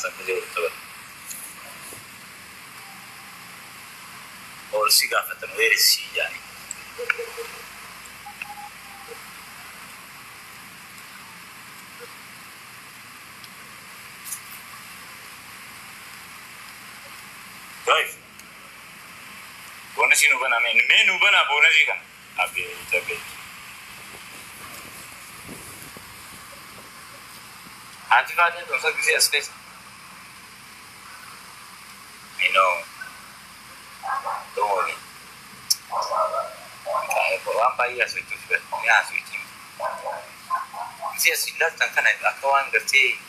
سنجي وتبر أول شيء قافة غير الشيء يعني كيف بونسي نوبنا مين نوبنا بونسي كان أبي تبي أنت فاهم دوسا كذي أسكت I know don't worry I'm by you sweet to yeah sweet كذي أسئلة تانكنا أكوان قرتي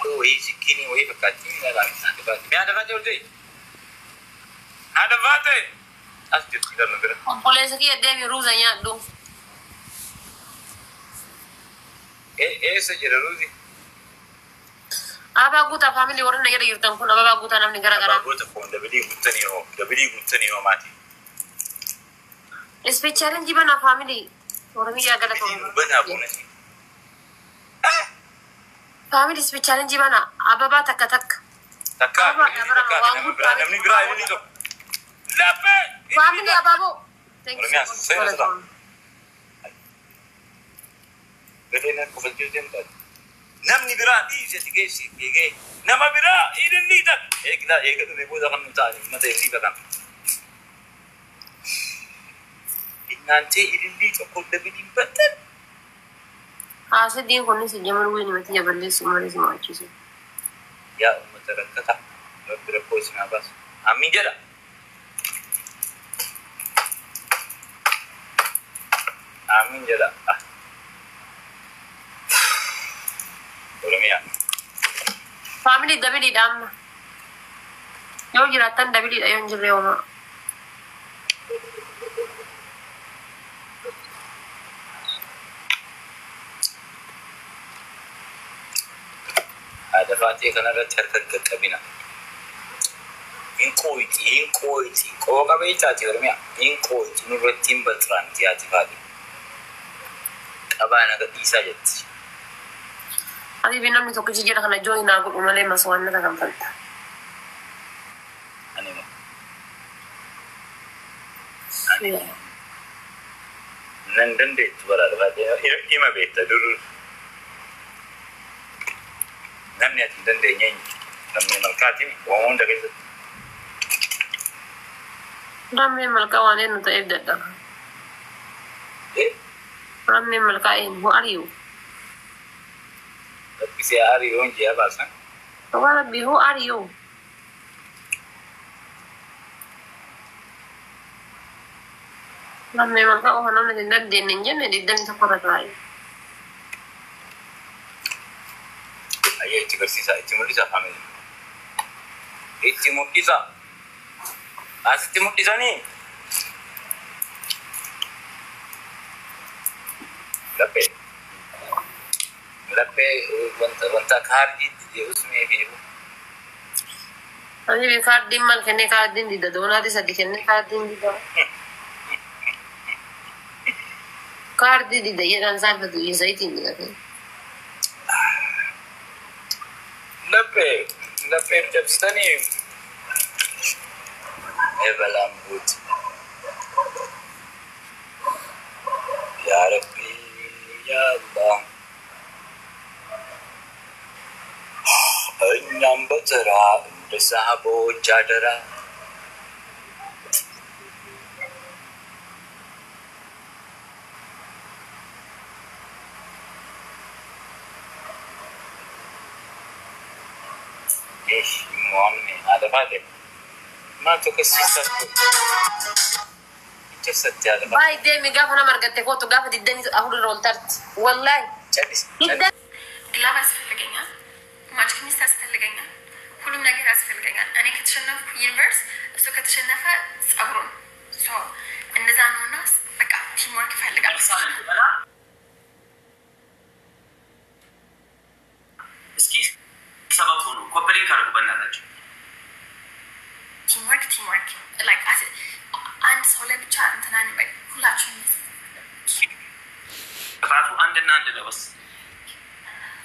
كله ويجي كيني ويجي بكاتين لا لا هذا فاتي ولدي هذا فاتي أسكت كذا نقدر بوليس كي يدعي روزا يادو إيه سجل روزي أبا قوتا فاميلي ورنا يدا يرتم كون أبا قوتا نمني غرا غرا أبا قوتا كون دبلي قوتني هو ماتي إسبيشالين جيبنا فاميلي ورنا يا غلا كون بنا بونسي فاميلي إسبيشالين جيبنا أبا تك نمني غرا يلي تو لا بي فاميلي أبا بو ورنا سيرة بدينا كفلتي تيمتاد نمني برا دي جتيجي يجي نما برا إيدني ده إيه كده نبوده كم نتاعي ما تيجي بكم إنتي إيدني تقول دبلين بتر سدين كوني سجمر وين ما تيجي بلي سماري سماري شيء يا متركتا ربنا كويسنا بس أمي جرا أمي جرا ورميا فاميلي دبلي دام يوم جراتن دبلي أيون جريوما هذا فاتي كنا رتحرك كابينا إن كويتي كوكا بيتاتي ورميا إن كويتي نورتين بتران تياتي فاتي أبانا كتيسا جت أبي بينام نتوقع جيجي لكنا جوي ناقول ومالي مسوان نتا كم فلتا أنيمو نندن ديت برا فاتي إما بيتا دور نمني أتندن دي نين نمني ملكاتي وون دكيت رامي ملكا وانين نتا إبدا دا إيه رامي ملكا إن هو أريو tapi si hari onje ya basan Wala bi who are you? Lam memang kau hana mendengar deninja mendengar sekolah lain. aye tigasisa timulisa family timulisa timulisa ni लपे वंता खार दी थी उसमें भी वो अभी भी खार दिन मल खेने खार दिन दी दोनों आदि सदी खेने खार दिन दी दो खार दी ये रंसार तो ये सही थी नहीं करते लपे जब सनी एवलाम बुत या रब्बी या अल्लाह number zara besabo jadara ish mon mein ada bade ma to kasi sa ito satya ada bay de mi gafana margate foto gafa di deni ahur rol tart wallahi chadis glamas legenya ማጭክ ሚስት አስፈልገኛል ሁሉም ነገር ያስፈልገኛል እኔ ከተሸነፍኩ ዩኒቨርስ እሱ ከተሸነፈ ጸጉሩን ሶ እንደዛ ነውና በቃ ቲም ወርክ ይፈልጋል እስኪ ሰበብ ሆኖ ኮምፕሊት አድርጉ በእናታችሁ ቲም ወርክ ላይክ አንድ ሰው ላይ ብቻ እንትናን በይ ሁላችሁም ጥፋቱ አንድና አንድ ነው በስ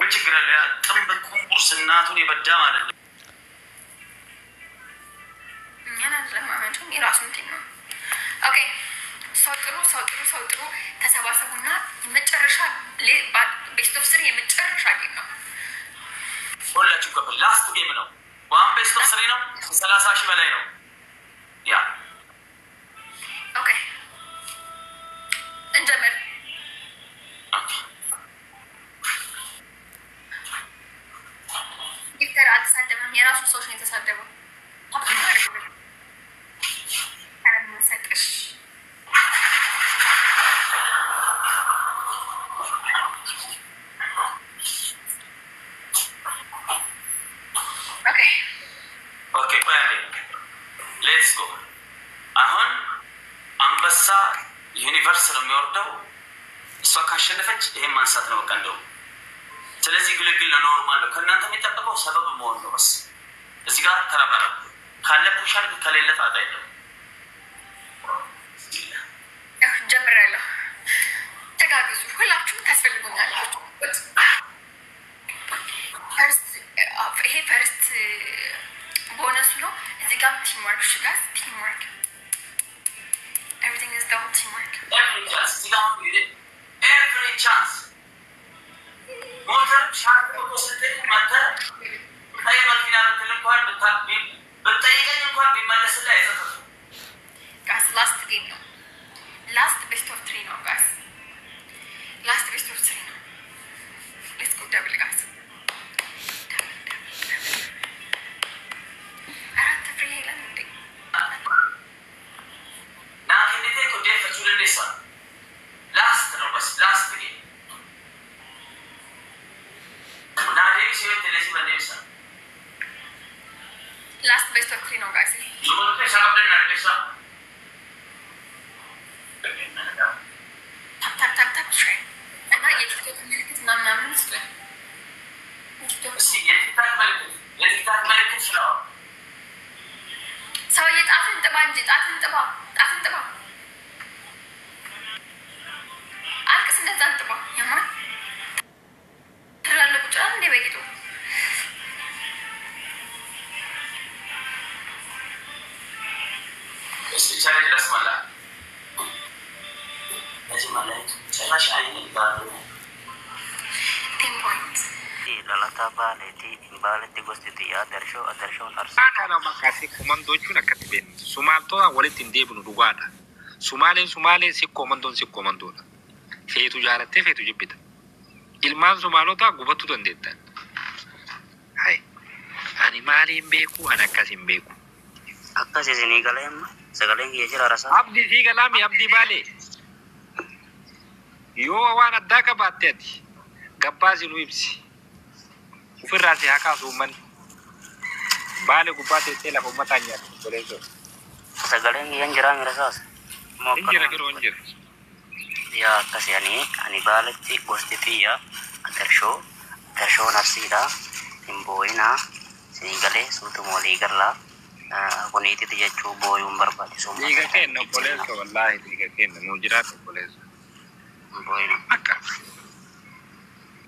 ምን ችግር አለ ጥንብ ቁርስ እናቱን የበዳ ማለት ነው ስለማመንቸው የራሱን ቲም ነው። ኦኬ ሰው ጥሩ ተሰባሰቡና የመጨረሻ ቤስት ኦፍ 3 የመጨረሻ ጌም ነው። ሁላችሁ ከፈል ላስት ጌም ነው። ዋን ቤስት ኦፍ 3 ነው። 30,000 በላይ ነው። ያ ኦኬ እንጀምር። ጊፍተር አልተሳደበም። የራሱ ሰዎች ነው የተሳደበው። ሌትስ ጎ። አሁን አንበሳ ዩኒቨርስ ነው የሚወርደው። እሷ ካሸነፈች ይሄን ማንሳት ነው በቃ እንደው። ስለዚህ ግልግል ለኖርማል ነው። ከእናንተ የሚጠበቀው ሰበብ መሆን ነው በስ። እዚህ ጋር ተረበረ ካለ ፑሻል ከሌለ ጣጣ የለም። ጀምራለሁ። ተጋግዙ። ሁላችሁም ታስፈልጉኛላችሁ። ይሄ ፈርስት ቦነሱ ነው። እዚህ ጋር ቲምወርክ ሽጋስ ቲምወርክ ኤቭሪቲንግ ኢዝ ዳብል ቲምወርክ ኤቭሪ ቻንስ ሞተር ሻርፕ ኮስተኝ ማተር አይ መኪና ብትል እንኳን ብትጠይቀኝ እንኳን ቢመለስልህ አይሰጥም። ጋስ ላስት ጌም ነው። ላስት ቤስት ኦፍ 3 ነው ጋስ። ላስት ቤስት ኦፍ 3 ነው። ሌትስ ጎ ደብል ጋስ። ላስት ነው በስ ላስት ጌም ናዴ ሲሆን ተለሲ በኔሳ ላስት ቤስት ኦፍ 3 ነው ጋስ። ጆን ከሻብደን ናደሳ ታፕ ትሬ እና የቲክቶክ ምልክት ምናምን ምስል የቲክቶክ ምልክት ነው። ሰውዬ ጣትን ጥባ እንጂ ጣትን ጥባ አልቅስ እንደዛ ጥባ የማን ትላለቁ ጫ እንደ በቂጡ ቻሌንጅ ላስማላ እዚህ ማለት ጭራሽ አይኔ ባሉ ቲም ፖይንት ላላታ ባለቲ ጎስቲ አደርሾን አርሳ kana makasi komandoቹን አከትበን ሱማልቶ ወለት እንደብኑ ዱጋዳ ሱማሌን ሲኮመንዶና ፌቱ ጃለተ ፌቱ ጅብታ ilmaan Somaalota gubatu dandeettan. Hai ani maaliin beeku ani akkasin beeku. Akkas isinii galee amma sagaleen kiyya jira rasaa. Abdii fi galaami abdii baalee yoo waan addaa qabaatte ati gabbaasi nu ibsi ofirraa si haa kaasu uummanni baalee gubbaa teessee lafa uummataan nyaatu goleessoo. Sagaleen kiyya hin jiraa mirasaas. Injira yeroo injira. Yaa akkasii ani baaletti gosti xiyya darshoon arsiidha hin boo'inaa isinii galee suutum walii gallaa kun itti jechuu booyuun barbaachisu. Dhiiga kenna obboleessa wallaahi dhiiga kenna nuu jiraatu obboleessa. Booyina. Akka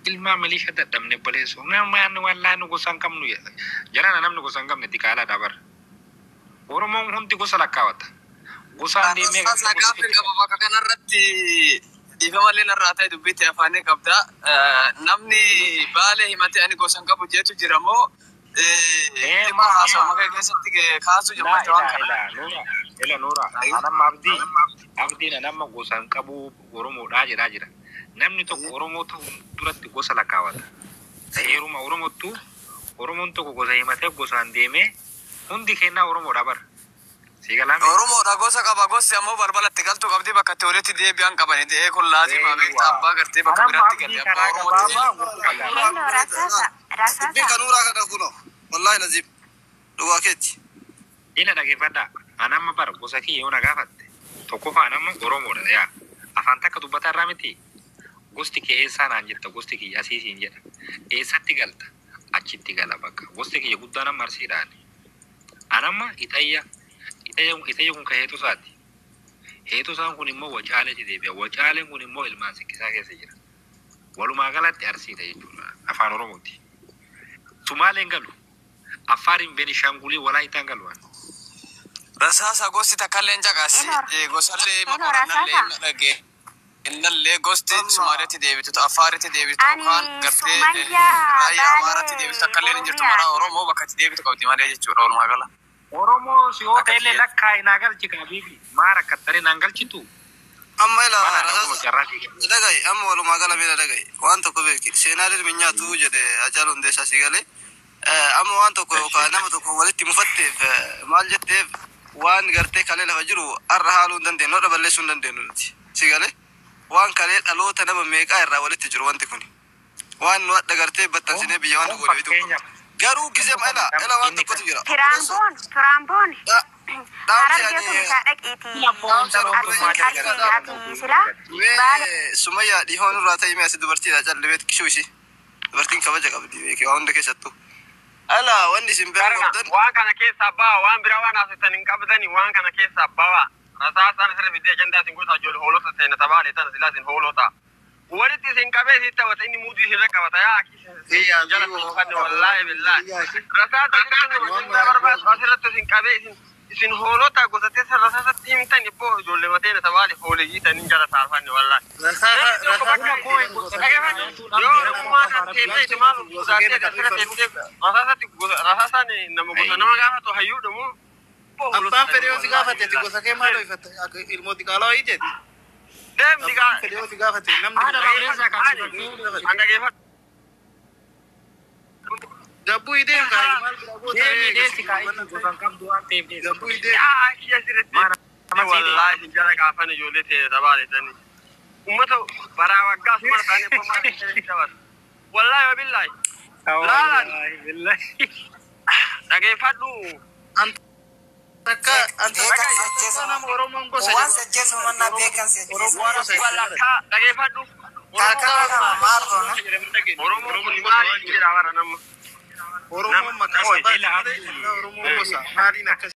ilmaa maliisha dadhabne obboleessa namni wallaahi nu gosa hin qabnu jarana namni gosa hin qabne tikaalaa dabar Oromoon hundi gosa lakkaawata. Gosaan deemee gaafin qaba bakka kanarratti dhiifa malee narraa ta'e dubbitti afaanii qabda. Namni baalee himatee ani gosan qabu jeetu jira moo dhimma haasawaa maqaa keessatti kaasu jemmate waan kana. Ela Nuura anamma abdiin anamma gosan qabu Oromoodhaa jedhaa jira. Namni tokko Oromoo ta'u duratti gosa lakkaawata. Heeruma Oromootu Oromoon tokko gosa himatee gosaan deemee hundi kennaa Oromoodhaa bara. Oromoodha gosa qaba gosi ammoo balbalatti galtuu qabdi bakka itti walitti deebi'an qabani ta'ee kun laazima beektaa abbaa gartee bakka biraatti galee abbaa Oromootti. Bika Nuuraa kana kuno wallahi Naziib dhugaa keetti. Ina dhaggeeffadhaa anamma bara gosa kiyya yoo na gaafatte tokkoffaa anamma Oromoodha yaa afaan takka dubbataa irraa miti gosti kee eessaa naan jetta gosti kiyya asiisiin jedha eessatti galta achitti gala bakka gosti kiyya guddaan amma arsiidhaani anamma Ixayya kun ka heetu isaati. Heetu isaan kun immoo wacaaleeti deebi'a. Wacaaleen kun immoo ilmaan sikkisaa keessa jira. Walumaa galatti arsiidha jechuudha afaan Oromooti. Sumaaleen galu. Affaariin Beenishaangulii Walaayitaan galu. Rasaasa gosti takka illee hin caqasi. Gosallee maqoranallee hin dhagee. Innallee gosti Sumaaleetti deebitu, Affaaritti deebitu, yookaan gartee raayyaa Amaaraatti deebitu takka illee hin jirtu. Maraa Oromoo bakka itti deebitu qabdi malee jechuudha walumaa gala. Oromoo si yoo ta'ellee lakkaa hin agarchi qabiifi maara kattare nan galchitu. Amma ila dagai amma walumaa gala bira dagai waan tokko beeki seenaa dirmi nyaatu jedhe Haacaaluu Hundeessaa si galee amma waan tokko yookaan nama tokko walitti mufatteef maal jetteef waan gartee kalee lafa jiru har'a haaluu hin dandeenyu dha balleessuu hin dandeenyu nuti si galee waan kalee dhaloota nama meeqaa irraa walitti jiru wanti kun waan nu adda gartee battansinee biyya waan goone bitu garuu gisee ila waan tokkotu jira Tiraamboon Sumayyaa dhihoon irraa ta'e mee as dubartiidha callebeet kishuu ishii dubartiin kabaja qabdi beekee waa hunda keessattuu ala wanni isin beeku qabdan waan kana keessaa ba'a waan biraa waan asitan hin qabdani waan kana keessaa ba'a rasaasaan sirri fidee ajandaa isin goota ijoollee hoolota seena tabaale tan silaa isin hoolota walitti isin qabee isin taphata inni muutii isin rakkabata yaa jala tuufanne wallaahi billaahi rasaasa jirtu barbaachisu asirratti isin qabee isin hoolota gosatee rasaasatti himtan ibboo ijoollee mateena tabaale hooleyyii tanin jala saarfanne wallaahi rasaasaan nama gosa nama gaafatu hayyuudhamu abbaan fedhee si gaafateeti gosa kee maal ho'ifatte ilmooti qaalaa ho'i jeeti deem digaa fedhee si gaafate namni gabbuu ideem kaa maal gabbuu ideem wallahi jara gaafan ijoollee ta'e tabaale tani ummata baraa waggaa suma taane pommaa wallahi wabillahi laalan dhageeffadhu takka anta nama Oromoon gosa waan sajjeesu manna beekan sajjeesu walakkaa dhageeffadhu Oromoon maali jira wara nama Oromoon maqaa sabaa Oromoon gosa maaliin akkas